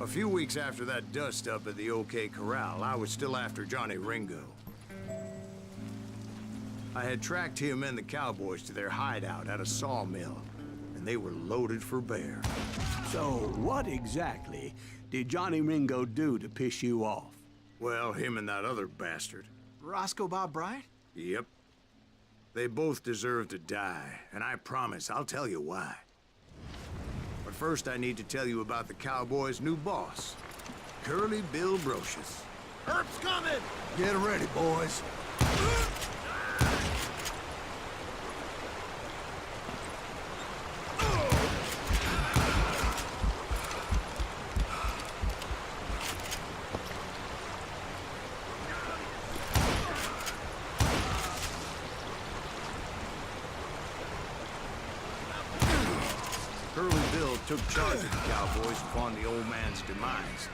A few weeks after that dust-up at the OK Corral, I was still after Johnny Ringo. I had tracked him and the cowboys to their hideout at a sawmill, and they were loaded for bear. So, what exactly did Johnny Ringo do to piss you off? Well, him and that other bastard. Roscoe Bob Bryant? Yep. They both deserve to die, and I promise I'll tell you why. But first I need to tell you about the cowboys' new boss, Curly Bill Brocious. Herb's coming! Get ready, boys. Curly Bill took charge of the cowboys upon the old man's demise.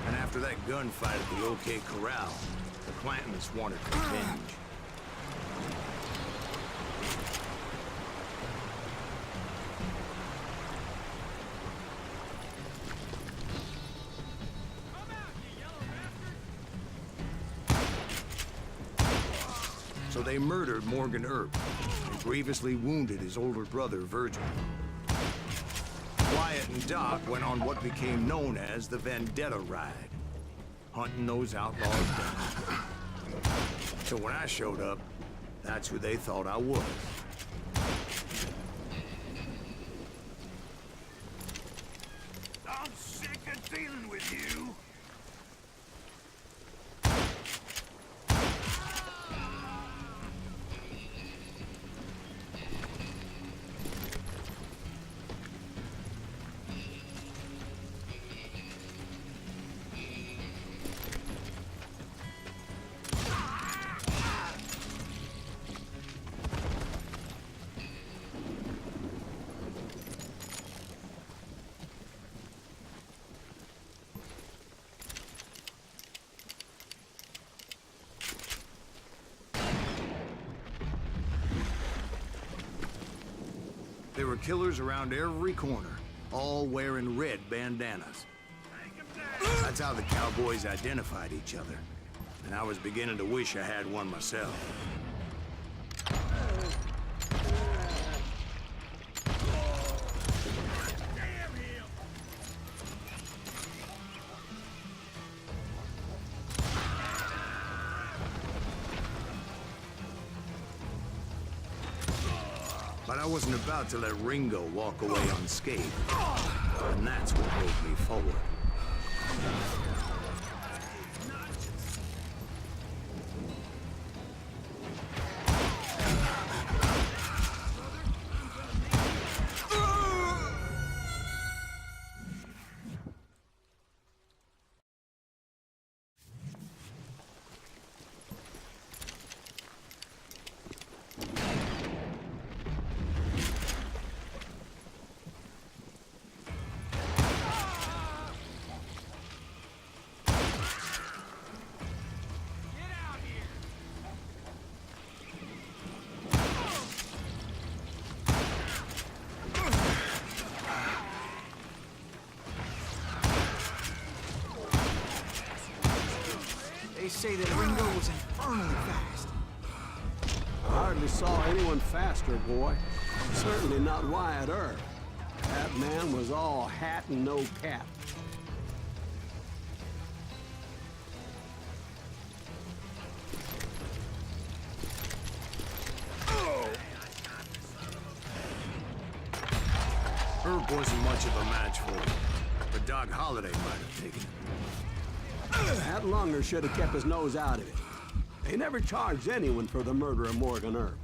And after that gunfight at the OK Corral, the Clantons wanted revenge. So they murdered Morgan Earp and grievously wounded his older brother, Virgil. Wyatt and Doc went on what became known as the Vendetta Ride, hunting those outlaws down. So when I showed up, that's who they thought I was. I'm sick of dealing with you. There were killers around every corner, all wearing red bandanas. That's how the cowboys identified each other. And I was beginning to wish I had one myself. But I wasn't about to let Ringo walk away unscathed. And that's what moved me forward. They say that Ringo was infernally fast. I hardly saw anyone faster, boy. Certainly not Wyatt Earp. That man was all hat and no cap. Earp wasn't much of a match for him, but Doc Holliday might have taken it. That Lunger should have kept his nose out of it. They never charged anyone for the murder of Morgan Earp.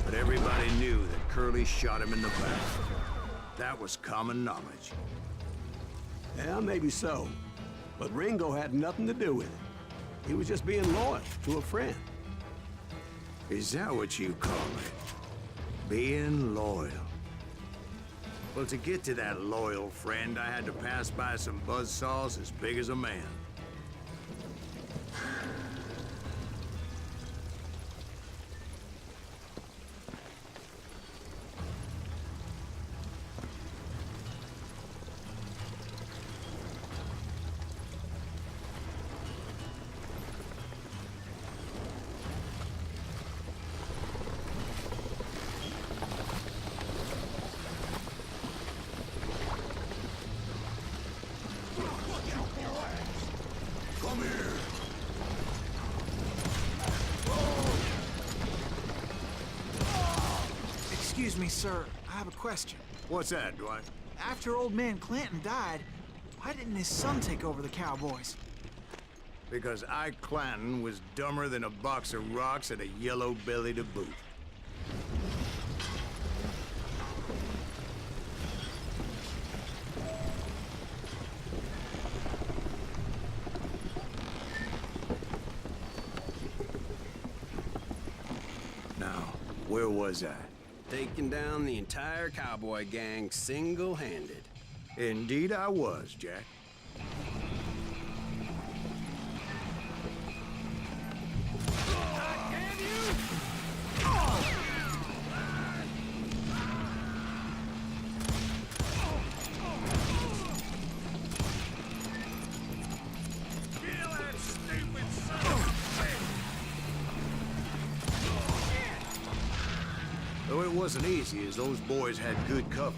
But everybody knew that Curly shot him in the back. That was common knowledge. Yeah, maybe so. But Ringo had nothing to do with it. He was just being loyal to a friend. Is that what you call it? Being loyal? Well, to get to that loyal friend, I had to pass by some buzzsaws as big as a man. Excuse me, sir. I have a question. What's that, Dwight? After old man Clanton died, why didn't his son take over the cowboys? Because Ike Clanton was dumber than a box of rocks and a yellow belly to boot. Now, where was I? Taking down the entire cowboy gang single-handed. Indeed I was, Jack. Though it wasn't easy, as those boys had good cover.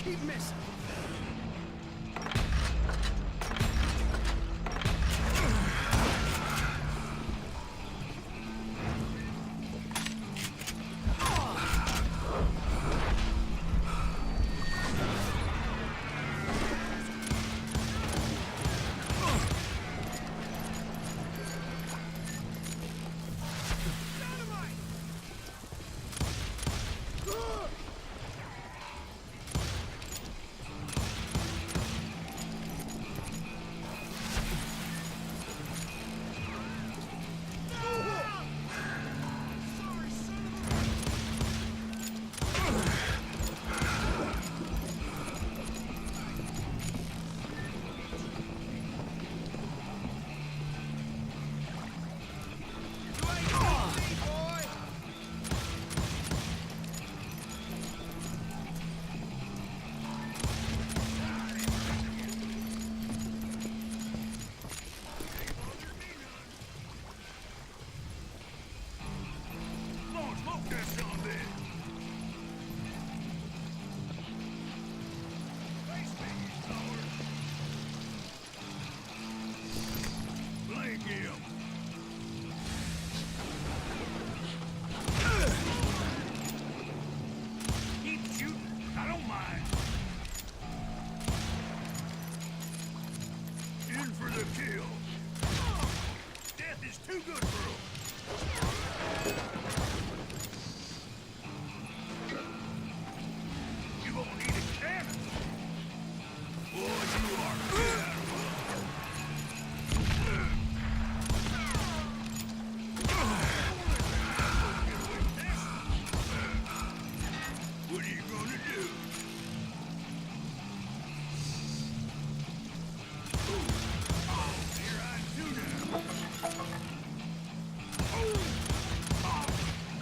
Keep missing.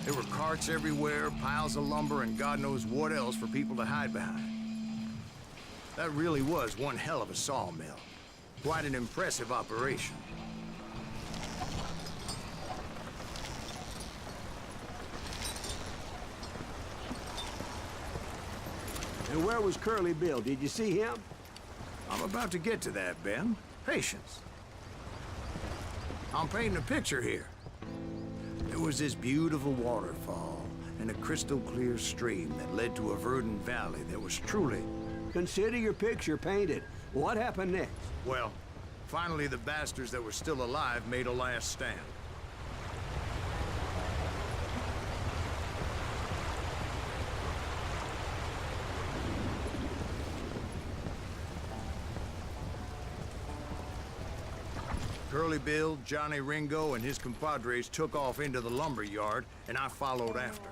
There were carts everywhere, piles of lumber, and God knows what else for people to hide behind. That really was one hell of a sawmill. Quite an impressive operation. where was Curly Bill? Did you see him? I'm about to get to that, Ben. Patience. I'm painting a picture here. There was this beautiful waterfall and a crystal clear stream that led to a verdant valley that was truly... Consider your picture painted. What happened next? Well, finally the bastards that were still alive made a last stand. Curly Bill, Johnny Ringo, and his compadres took off into the lumber yard, and I followed after.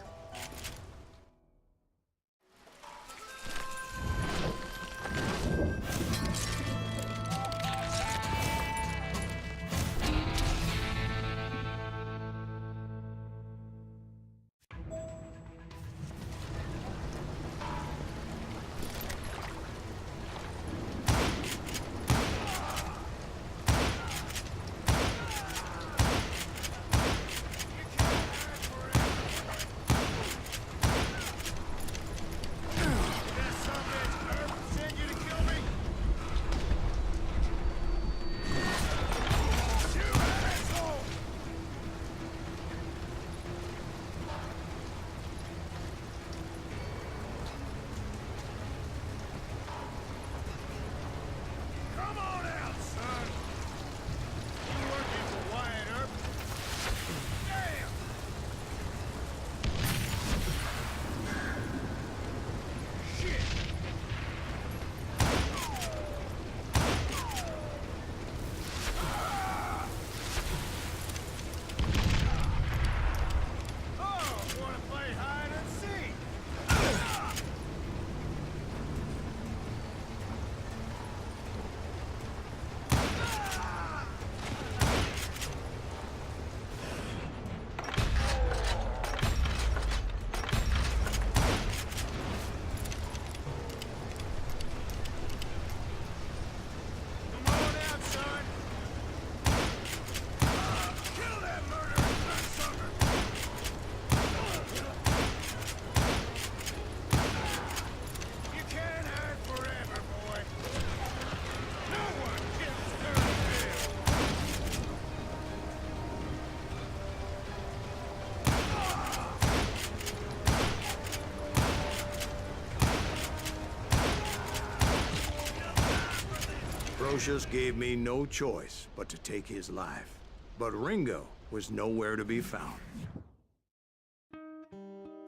Brocious gave me no choice but to take his life. But Ringo was nowhere to be found.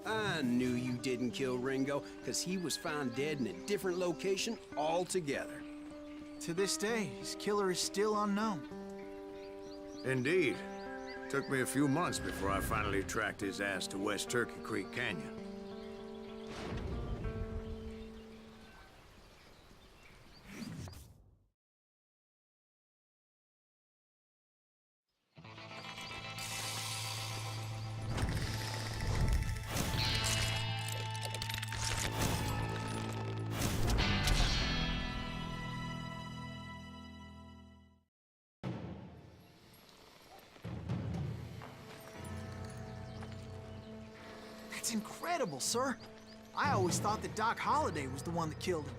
I knew you didn't kill Ringo, because he was found dead in a different location altogether. To this day, his killer is still unknown. Indeed. Took me a few months before I finally tracked his ass to West Turkey Creek Canyon. That's incredible, sir. I always thought that Doc Holliday was the one that killed him.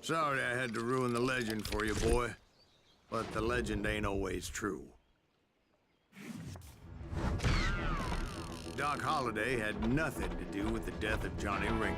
Sorry I had to ruin the legend for you, boy. But the legend ain't always true. Doc Holliday had nothing to do with the death of Johnny Ringo.